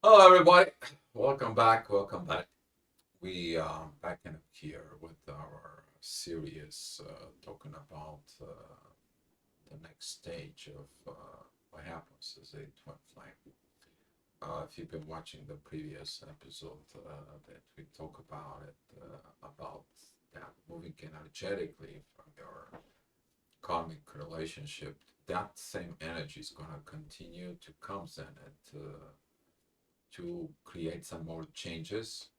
Hello, everybody. Welcome back. Welcome back. We are back in here with our series talking about the next stage of what happens as a twin flame. If you've been watching the previous episode that we talk about that moving energetically from your karmic relationship, that same energy is going to continue to come in to create some more changes.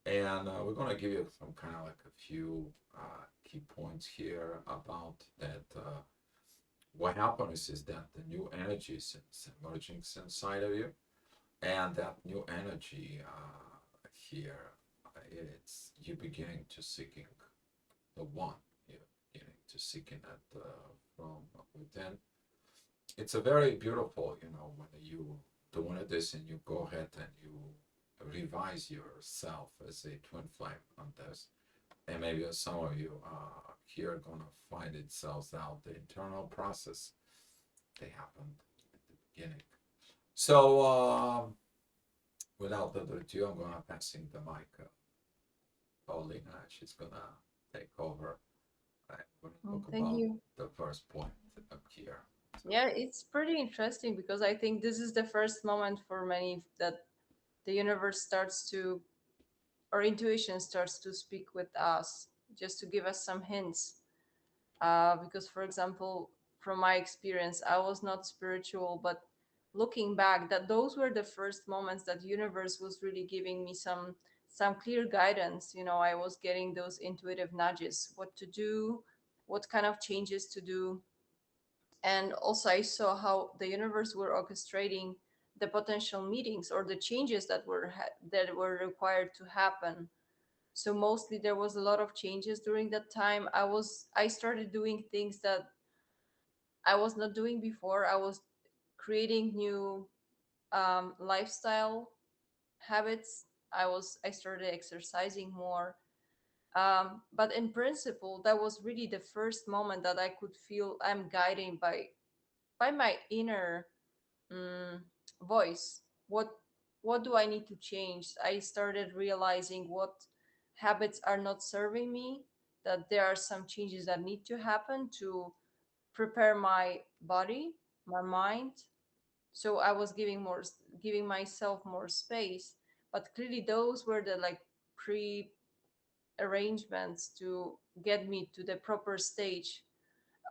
And we're going to give you some kind of like a few key points here about that. What happens is that the new energy is emerging inside of you, and that new energy here, it's you beginning to seeking the one, you beginning to seeking it from within. It's a very beautiful, when you doing this and you go ahead and you revise yourself as a twin flame on this. And maybe some of you here are gonna find itself out the internal process they happened at the beginning. So without further ado, I'm gonna passing the mic. Paulina, she's gonna take over. We're gonna talk Thank about you. the first point up here. So Yeah, it's pretty interesting because I think this is the first moment for many that the universe starts to, or intuition starts to speak with us, just to give us some hints. Because, for example, from my experience, I was not spiritual, but looking back, that those were the first moments that universe was really giving me some clear guidance. I was getting those intuitive nudges, what to do, what kind of changes to do. And also I saw how the universe were orchestrating the potential meetings or the changes that were required to happen. So mostly there was a lot of changes during that time. I started doing things that I was not doing before. I was creating new lifestyle habits. I started exercising more. But in principle, that was really the first moment that I could feel I'm guided by my inner mm, voice. What do I need to change? I started realizing what habits are not serving me, that there are some changes that need to happen to prepare my body, my mind. So I was giving myself more space. But clearly those were the like pre arrangements to get me to the proper stage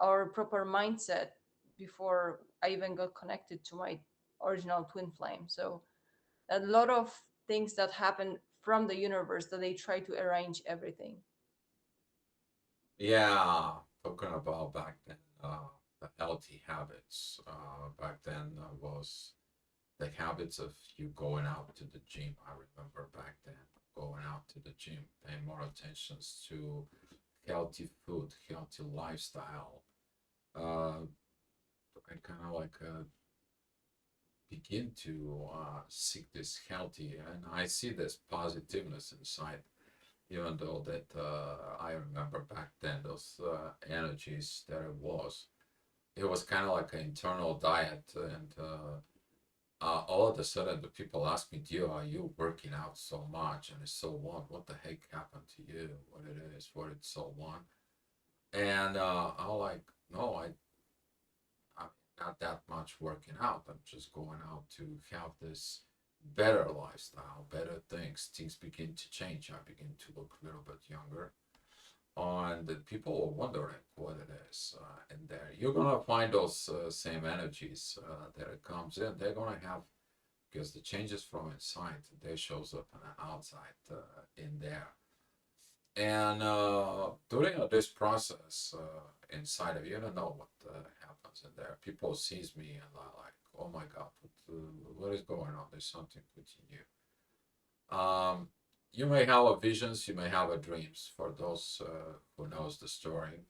or proper mindset before I even got connected to my original twin flame. So a lot of things that happen from the universe that they try to arrange everything. yeah, talking about back then, the healthy habits. Back then was the habits of you going out to the gym. I remember back then going out to the gym, paying more attention to healthy food, healthy lifestyle. I kind of like begin to seek this healthy, and I see this positiveness inside. Even though that I remember back then those energies that it was kind of like an internal diet, and all of a sudden the people ask me, "Dio, are you working out so much?" And it's so what? What the heck happened to you? What it is? What it's so on? And I'm like, no, I'm not that much working out. I'm just going out to have this better lifestyle, better things. Things begin to change. I begin to look a little bit younger. And the people are wondering what it is in there. You're gonna find those same energies that it comes in. They're gonna have because the changes from inside they shows up on the outside in there. And during this process inside of you, you don't know what happens in there. People sees me and are like, "Oh my God, what is going on? There's something within you." You may have a visions, you may have a dreams. For those who knows the story,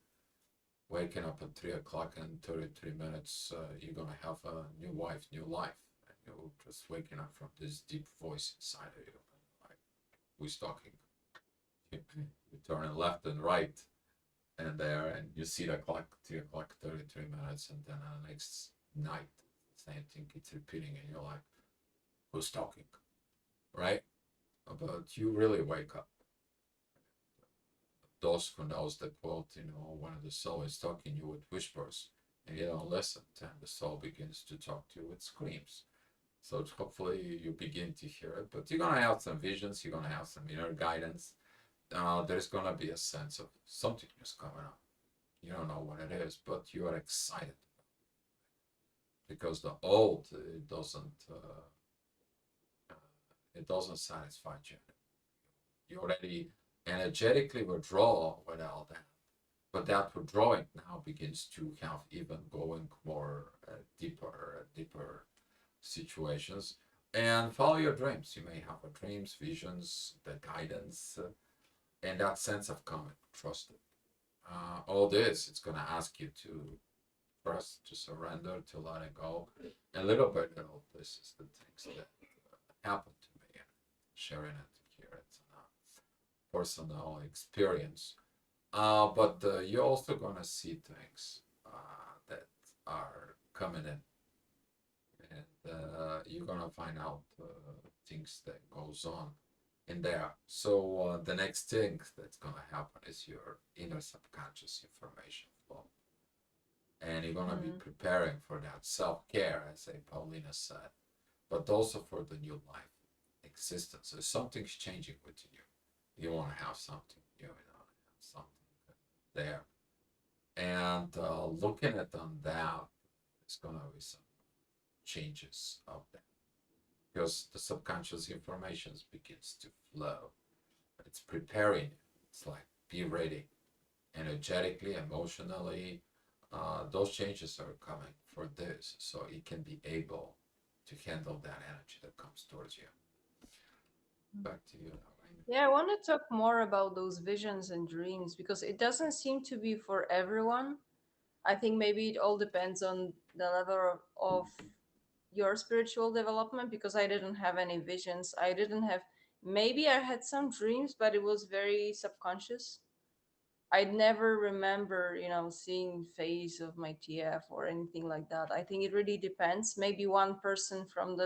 waking up at 3 o'clock and 33 minutes, you're gonna have a new wife, new life, and you're just waking up from this deep voice inside of you, like who's talking. You turn left and right, and there, and you see the clock, 3 o'clock, 33 minutes, and then the next night, same thing keeps repeating, and you're like, who's talking, right? But you really wake up. Those who knows the quote, when the soul is talking you with whispers and you don't listen, and the soul begins to talk to you with screams. So hopefully you begin to hear it, but you're gonna have some visions, you're gonna have some inner guidance. There's gonna be a sense of something is coming up. You don't know what it is, but you are excited because the old it doesn't satisfy you. You already energetically withdraw with all that, but that withdrawing now begins to have even going more deeper situations. And follow your dreams. You may have dreams, visions, the guidance, and that sense of coming, trust it. All this, it's gonna ask you to trust, to surrender, to let it go. And little by little, this is the things that happened to me, and sharing it here. It's a personal experience. But you're also gonna see things that are coming in, and you're gonna find out things that goes on in there. So the next thing that's gonna happen is your inner subconscious information flow, and you're gonna be Mm. preparing for that self care, as Paulina said, but also for the new life existence. So something's changing within you. You want to have something new, have something there, and looking at on that, there's gonna be some changes of that because the subconscious information begins to flow. It's preparing. It's like be ready, energetically, emotionally. Those changes are coming for this, so it can be able to handle that energy that comes towards you. Back to you now, Raina. Yeah, I want to talk more about those visions and dreams because it doesn't seem to be for everyone. I think maybe it all depends on the level of your spiritual development because I didn't have any visions. I didn't have, maybe I had some dreams, but it was very subconscious. I never remember, seeing face of my TF or anything like that. I think it really depends. Maybe one person from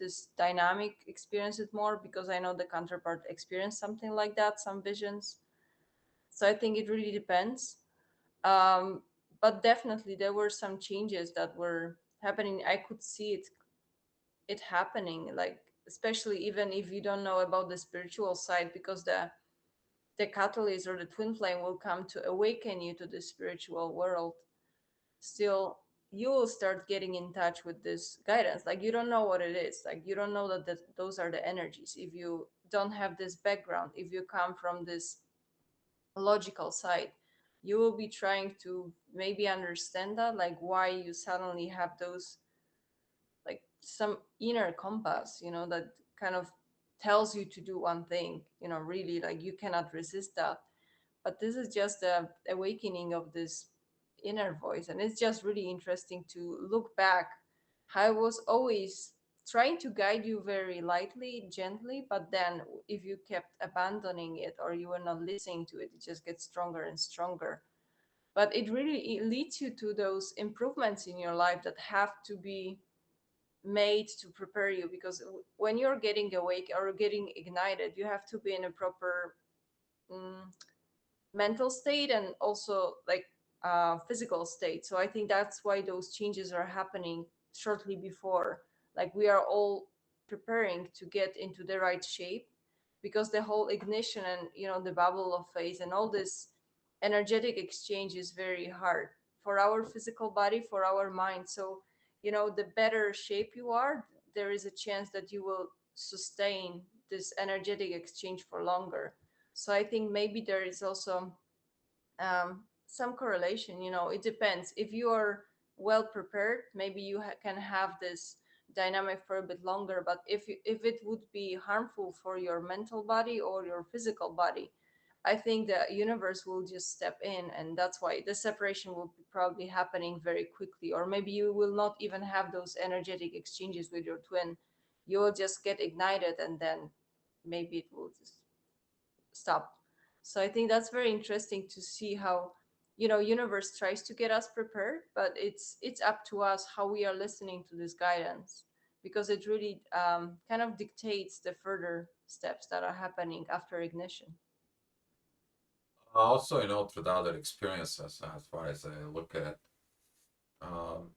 this dynamic experienced it more because I know the counterpart experienced something like that, some visions. So I think it really depends. Um, but definitely there were some changes that were happening. I could see it happening, like especially even if you don't know about the spiritual side, because the catalyst or the twin flame will come to awaken you to the spiritual world. Still, you will start getting in touch with this guidance. Like you don't know what it is. Like you don't know that those are the energies. If you don't have this background, if you come from this logical side, you will be trying to maybe understand that, like why you suddenly have those, like some inner compass, that kind of tells you to do one thing, really, like you cannot resist that. But this is just a awakening of this inner voice, and it's just really interesting to look back how I was always trying to guide you very lightly, gently, but then if you kept abandoning it or you were not listening to it, it just gets stronger and stronger. But it leads you to those improvements in your life that have to be made to prepare you, because when you're getting awake or getting ignited, you have to be in a proper mm, mental state and also like physical state. So I think that's why those changes are happening shortly before, like we are all preparing to get into the right shape, because the whole ignition and the bubble of phase and all this energetic exchange is very hard for our physical body, for our mind. So the better shape you are, there is a chance that you will sustain this energetic exchange for longer. So I think maybe there is also some correlation. It depends. If you are well prepared, maybe you can have this dynamic for a bit longer. But if it would be harmful for your mental body or your physical body, I think the universe will just step in, and that's why the separation will be probably happening very quickly. Or maybe you will not even have those energetic exchanges with your twin. You will just get ignited, and then maybe it will just stopped. So I think that's very interesting to see how universe tries to get us prepared, but it's up to us how we are listening to this guidance. because it really kind of dictates the further steps that are happening after ignition. Also, through the other experiences, as far as I look at it, um,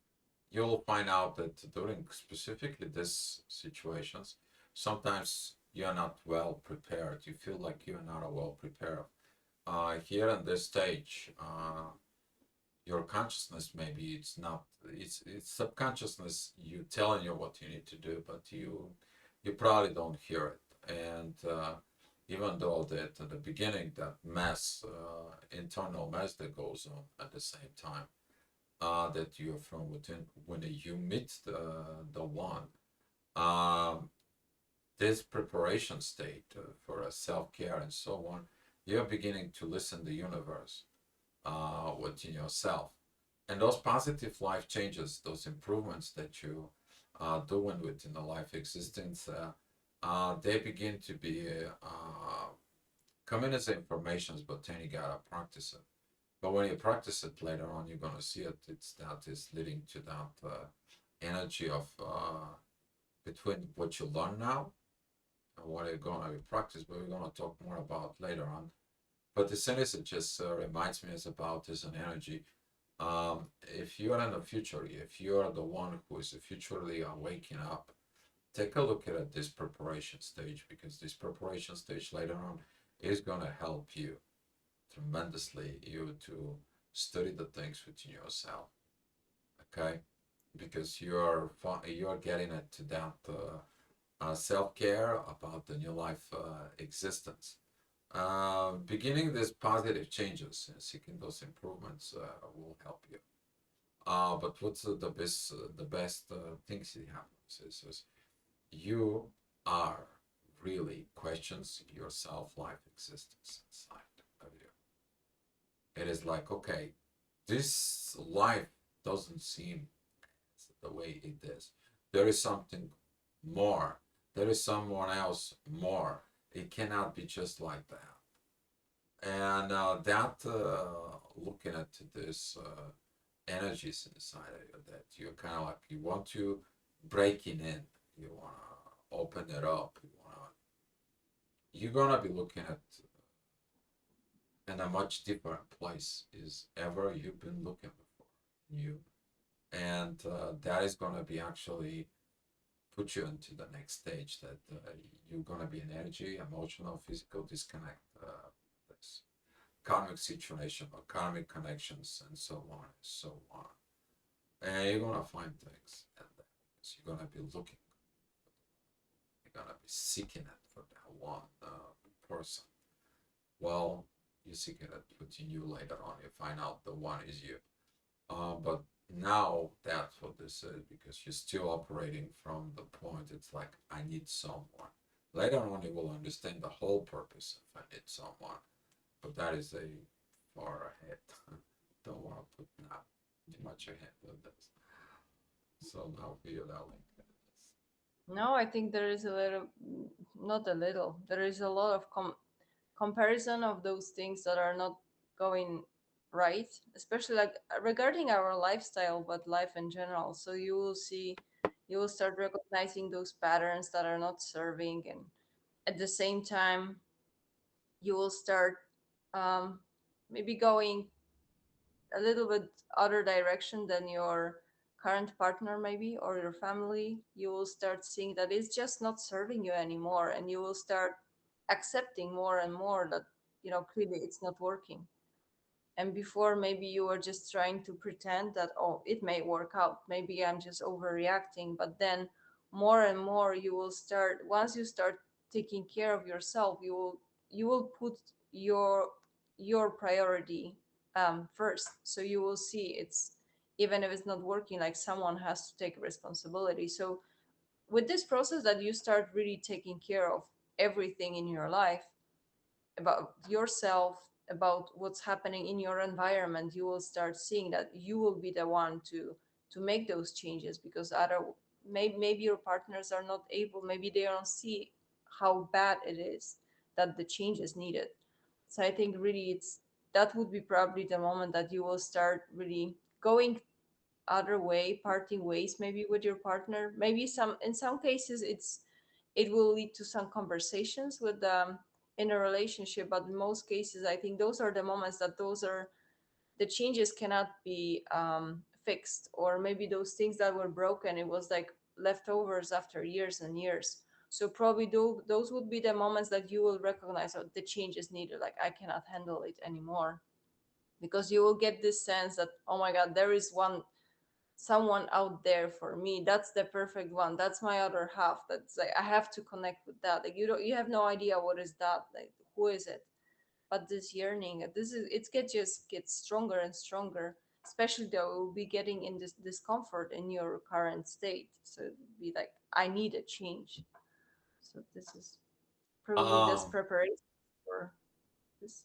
you'll find out that during specifically these situations, sometimes you're not well prepared. You feel like you're not well prepared. Here in this stage, your consciousness, maybe it's not, it's subconsciousness you telling you what you need to do, but you probably don't hear it. And even though that at the beginning, that mess, internal mess that goes on at the same time, that you're from within, when you meet the one, um, this preparation state for a self-care and so on, you're beginning to listen to the universe within yourself. And those positive life changes, those improvements that you are doing within the life existence, they begin to be coming as informations, but then you gotta practice it. But when you practice it later on, you're gonna see it. It's that is leading to that energy of between what you learn now and what you're gonna be practice. But we're gonna talk more about later on. But the sentence it just reminds me is about is an energy. If you are in the future, if you are the one who is futurely waking up, take a look at this preparation stage, because this preparation stage later on is going to help you tremendously, you to study the things within yourself. Okay, because you are getting it to that self care about the new life existence. Beginning these positive changes and seeking those improvements will help you. But what's the best things that happens is you are really questions your self life existence inside of you. It is like, okay, this life doesn't seem the way it is. There is something more. There is someone else more. It cannot be just like that. And that looking at this energies inside of you, that you're kind of like you want to breaking in, you want to open it up, you're gonna be looking at in a much different place is ever you've been looking before you, and that is gonna be actually put you into the next stage, that you're gonna be an energy, emotional, physical disconnect. This karmic situation or karmic connections and so on and so on. And you're gonna find things, and because you're gonna be looking, you're gonna be seeking it for that one person. Well, you seek it within you later on. You find out the one is you. But now that's what this is, because you're still operating from the point. It's like I need someone. Later on, you will understand the whole purpose of I need someone. But that is a far ahead. Don't want to put now too much ahead of this. So now for you, darling. No, I think there is a little, not a little, there is a lot of comparison of those things that are not going right, especially like regarding our lifestyle, but life in general. So you will see, you will start recognizing those patterns that are not serving, and at the same time, you will start um, maybe going a little bit other direction than your current partner maybe or your family. You will start seeing that it's just not serving you anymore, and you will start accepting more and more that clearly it's not working. And before, maybe you were just trying to pretend that, oh, it may work out, maybe I'm just overreacting. But then more and more you will start, once you start taking care of yourself, you will put your your priority first. So you will see it's, even if it's not working, like someone has to take responsibility. So with this process that you start really taking care of everything in your life, about yourself, about what's happening in your environment, you will start seeing that you will be the one to make those changes, because other, maybe your partners are not able, maybe they don't see how bad it is, that the change is needed. So I think really it's, that would be probably the moment that you will start really going other way, parting ways maybe with your partner. Maybe some, in some cases it will lead to some conversations with in a relationship, but in most cases I think those are the moments that those are the changes cannot be fixed, or maybe those things that were broken, it was like leftovers after years and years. So probably those would be the moments that you will recognize, oh, the change is needed, like I cannot handle it anymore, because you will get this sense that, oh my god, there is one, someone out there for me, that's the perfect one, that's my other half, that's like I have to connect with that. Like you don't, you have no idea what is that, like who is it, but this yearning, this is, it get just gets stronger and stronger, especially though it will be getting in this discomfort in your current state, so it would be like I need a change. So this is probably this Um, preparation for this.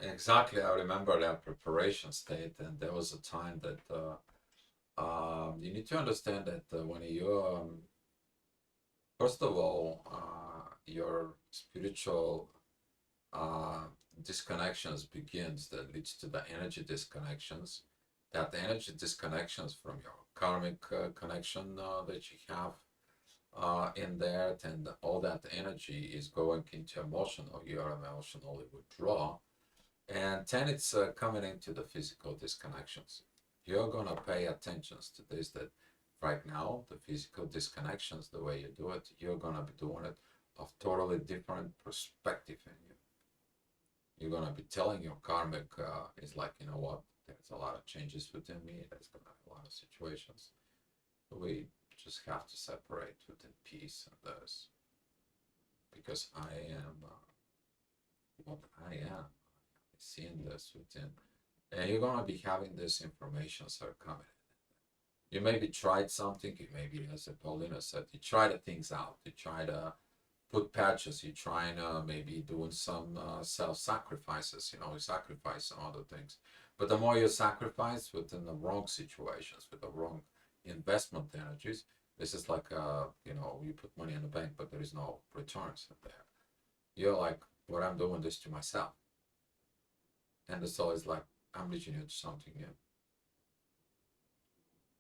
exactly. I remember that preparation state, and there was a time that you need to understand that when you first of all, your spiritual uh, disconnections begins that leads to the energy disconnections. That energy disconnections from your karmic connection that you have in there, and all that energy is going into emotional. You are emotionally withdraw, and then it's coming into the physical disconnections. You're gonna pay attention to this. That right now, the physical disconnections, the way you do it, you're gonna be doing it of totally different perspective in you. You're gonna be telling your karmic is like, you know what? There's a lot of changes within me. There's gonna be a lot of situations. We just have to separate within peace and those, because I am what I am. Seeing this within, and you're gonna be having this information start coming. You maybe tried something. You maybe, as Paulina said, you try the things out. You try to put patches. You try to maybe doing some self sacrifices. You know, you sacrifice some other things. But the more you sacrifice within the wrong situations, with the wrong investment energies, this is like you know, you put money in the bank, but there is no returns in there. You're like, what, I'm doing this to myself, and it's always like, I'm reaching into something new.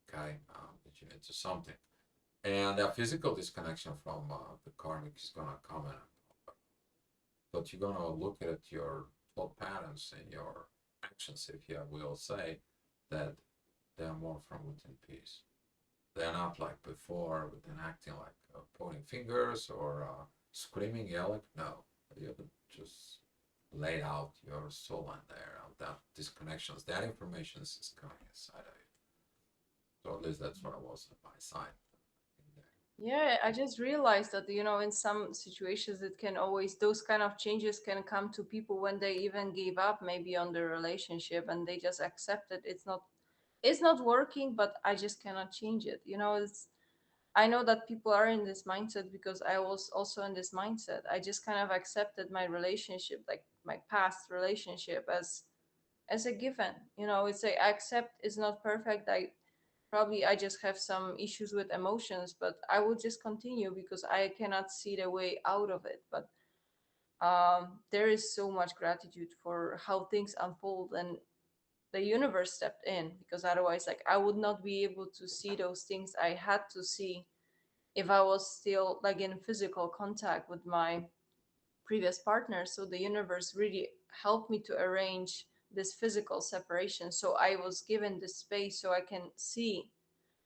Okay, I'm reaching into something, and that physical disconnection from the karmic is gonna come in, but you're gonna look at your thought patterns and your actions, if you will say, that they're more from within peace. They're not like before, within acting like pointing fingers or screaming, yelling. No, you just laid out your soul in there. That disconnections, that information is coming inside of you. So at least that's what I was on my side. Yeah, I just realized that, you know, in some situations it can always, those kind of changes can come to people when they even gave up maybe on the relationship and they just accept it. It's not working, but I just cannot change it. You know, it's, I know that people are in this mindset because I was also in this mindset. I just kind of accepted my relationship, like my past relationship, as a given. You know, it's like I accept it's not perfect. I probably, I just have some issues with emotions, but I will just continue because I cannot see the way out of it. But there is so much gratitude for how things unfold, and the universe stepped in, because otherwise, like, I would not be able to see those things I had to see if I was still like in physical contact with my previous partner. So the universe really helped me to arrange this physical separation, so I was given this space so I can see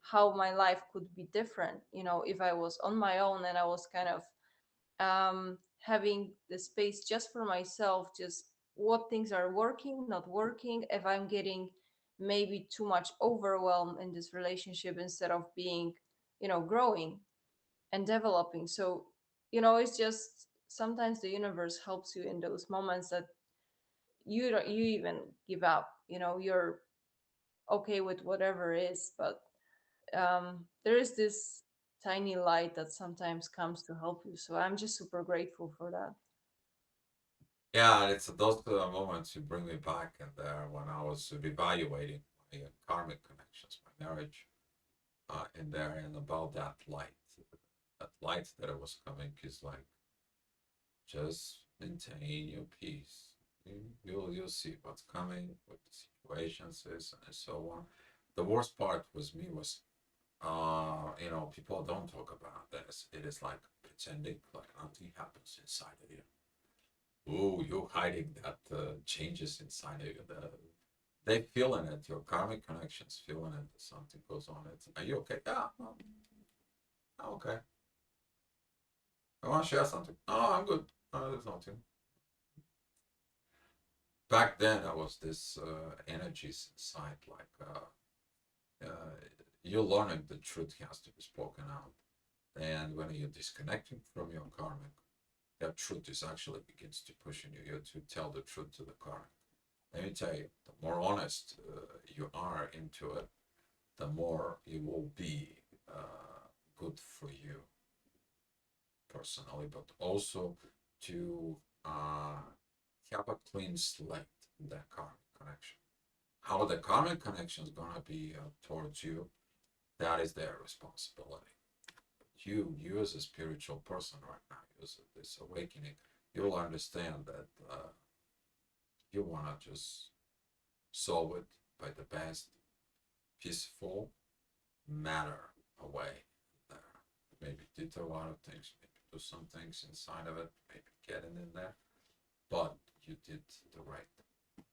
how my life could be different, you know, if I was on my own and I was kind of having the space just for myself, just what things are working, not working, if I'm getting maybe too much overwhelm in this relationship instead of being, you know, growing and developing. So, you know, it's just sometimes the universe helps you in those moments that you don't, you even give up, you know, you're okay with whatever is, but there is this tiny light that sometimes comes to help you. So I'm just super grateful for that. Yeah, it's those moments you bring me back in there when I was reevaluating my karmic connections, my marriage, in there, and about that light. That light that it was coming is like, just maintain your peace. You'll see what's coming, what the situations is, and so on. the worst part with me was, people don't talk about this. It is like pretending like nothing happens inside of you. Oh, you're hiding that changes inside of you. They feeling it. Your karmic connections feeling it. Something goes on. It's, are you okay? Yeah, I'm okay. I want to share something. Oh, I'm good. There's nothing. Back then, I was this energies inside, like you're learning the truth has to be spoken out. And when you're disconnecting from your karmic, that truth is actually begins to push in you to tell the truth to the karmic. Let me tell you, the more honest you are into it, the more it will be good for you personally, but also to have a clean slate in that karmic connection. How the karmic connection is gonna be towards you, that is their responsibility. You as a spiritual person right now, you as this awakening, you'll understand that you wanna just solve it by the best peaceful manner away there. Maybe did a lot of things, maybe do some things inside of it, maybe getting in there, but you did the right things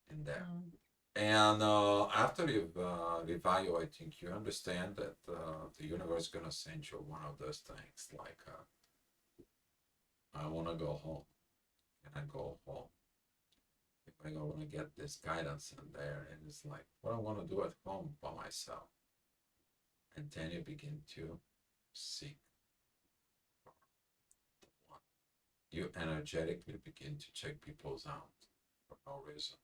in there. Mm. And after you've evaluating, you understand that the universe is gonna send you one of those things like, I want to go home. Can I go home? I want to get this guidance in there, and it's like what I want to do at home by myself. And then you begin to seek for the one. You energetically begin to check people's out for no reason.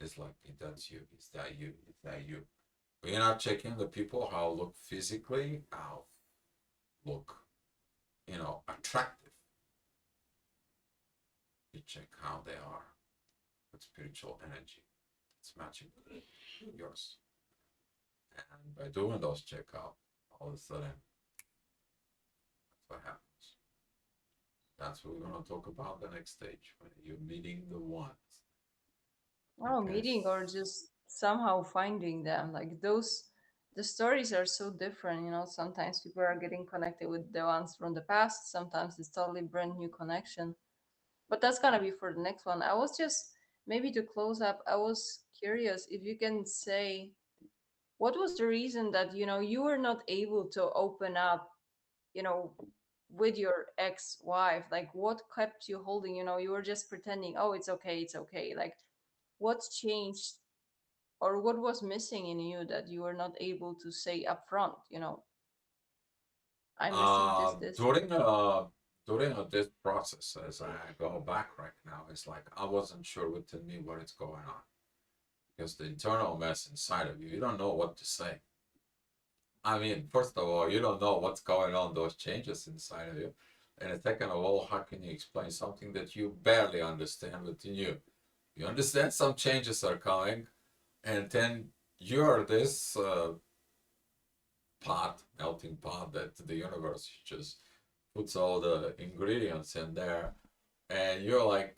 It's like, that's you, is that you, is that you? But you're not checking the people how look physically, how look, attractive. You check how they are with spiritual energy. It's matching yours. And by doing those checkup, all of a sudden, that's what happens. That's what we're gonna talk about the next stage when you're meeting the ones. Oh, Okay. meeting or just somehow finding them. Like those, the stories are so different. Sometimes people are getting connected with the ones from the past. Sometimes it's totally brand new connection. But that's gonna be for the next one. I was just maybe to close up. I was curious if you can say what was the reason that you were not able to open up, you know, with your ex-wife. Like what kept you holding? You were just pretending. Oh, it's okay, it's okay. Like what's changed or what was missing in you that you were not able to say upfront, I'm missing this, Uh, this. during uh during this process, as I go back right now, it's like I wasn't sure within me what is going on because the internal mess inside of you, you don't know what to say. I mean, first of all, you don't know what's going on, those changes inside of you. And second of all, how can you explain something that you barely understand within you? You understand some changes are coming, and then you're this pot, melting pot that the universe just puts all the ingredients in there, and you're like,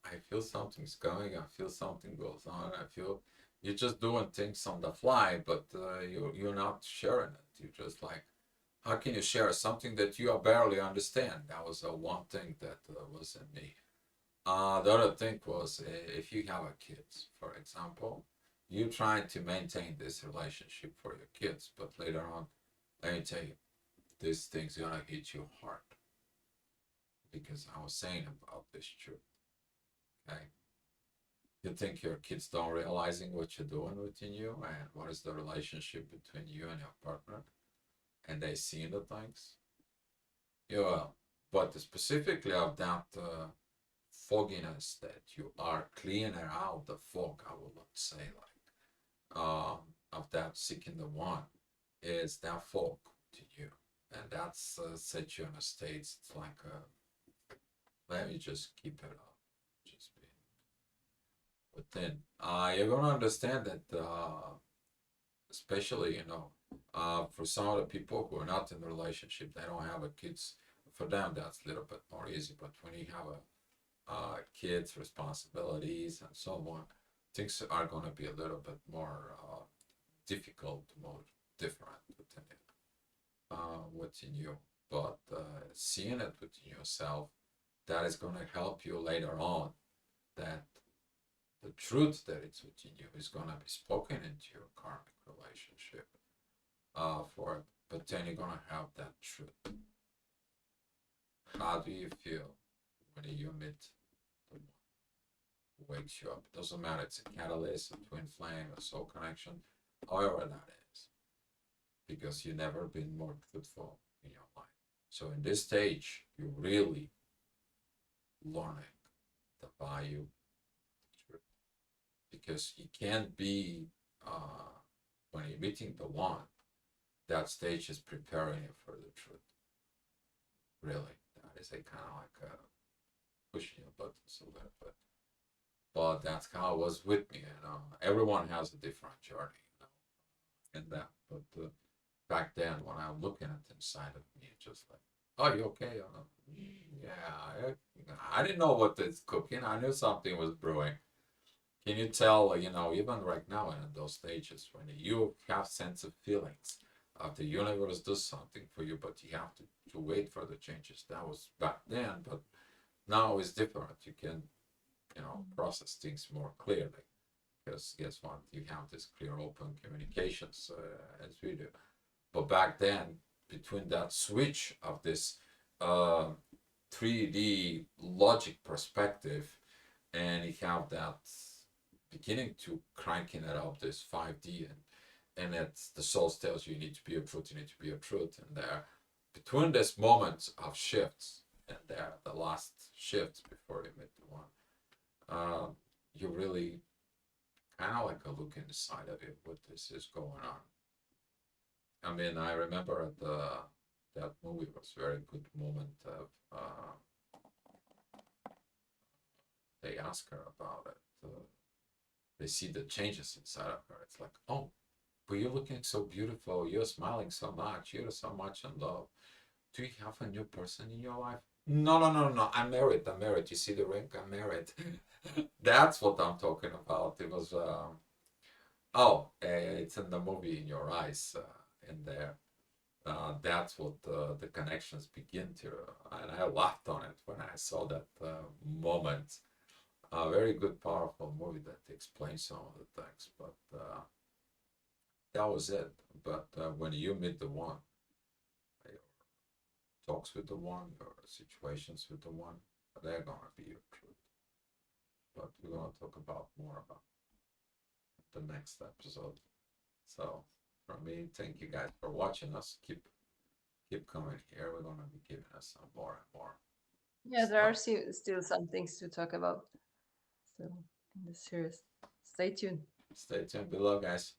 I feel something's coming. I feel something goes on. I feel you're just doing things on the fly, but you're not sharing it. You're just like, how can you share something that you barely understand? That was one thing that was in me. The other thing was if you have a kids, for example, you trying to maintain this relationship for your kids, but later on, let me tell you, this thing's gonna hit you hard because I was saying about this truth. Okay, you think your kids don't realizing what you're doing within you and what is the relationship between you and your partner, and they see the things. Yeah, but specifically of that fogginess that you are cleaning out the fog, I will not say like of that seeking the one is that fog to you, and that's set you in a state. It's like let me just keep it up, just be within. You're gonna understand that, especially for some of the people who are not in a relationship, they don't have a kids. For them, that's a little bit more easy. But when you have a kids, responsibilities, and so on. things are gonna be a little bit more difficult, more different within you. But seeing it within yourself, that is gonna help you later on. That the truth that it's within you is gonna be spoken into your karmic relationship. For it, but then you're gonna have that truth. How do you feel when you meet the one who wakes you up? It doesn't matter. It's a catalyst, a twin flame, a soul connection, however that is, because you've never been more truthful in your life. So in this stage, you're really learning the value of truth, because you can't be when you're meeting the one. That stage is preparing you for the truth. Really, that is a kind of like pushing your buttons a little bit. But that's how it was with me. Everyone has a different journey, in that. But back then, when I'm looking at inside of me, just like, oh, you okay? Yeah, I didn't know what is cooking. I knew something was brewing. Can you tell? Even right now in those stages when you have sense of feelings, the universe does something for you, but you have to wait for the changes. That was back then, but now it's different. You can process things more clearly, because guess what, you have this clear open communications as we do. But back then, between that switch of this uh, 3D logic perspective, and you have that beginning to cranking it up this 5D, and it's the soul tells you need to be a truth, you need to be a truth, and there between this moment of shifts and there the last shifts before you meet the one, you really kind of like a look inside of it, what this is going on. I mean, I remember that movie was a very good moment of they ask her about it. They see the changes inside of her. It's like, oh, but you're looking so beautiful. You're smiling so much. You're so much in love. Do you have a new person in your life? No, no, no, no. I'm married. I'm married. You see the ring? I'm married. That's what I'm talking about. It was, it's in the movie in your eyes, in there. That's what the connections begin to, and I laughed on it when I saw that moment. A very good, powerful movie that explains some of the things, but that was it. But when you meet the one, your talks with the one, or situations with the one, they're gonna be your truth. But we're gonna talk about more about the next episode. So from me, thank you guys for watching us. Keep coming here. We're gonna be giving us some more and more Yeah, there are stuff. still some things to talk about. So in the series, stay tuned. Stay tuned below, guys.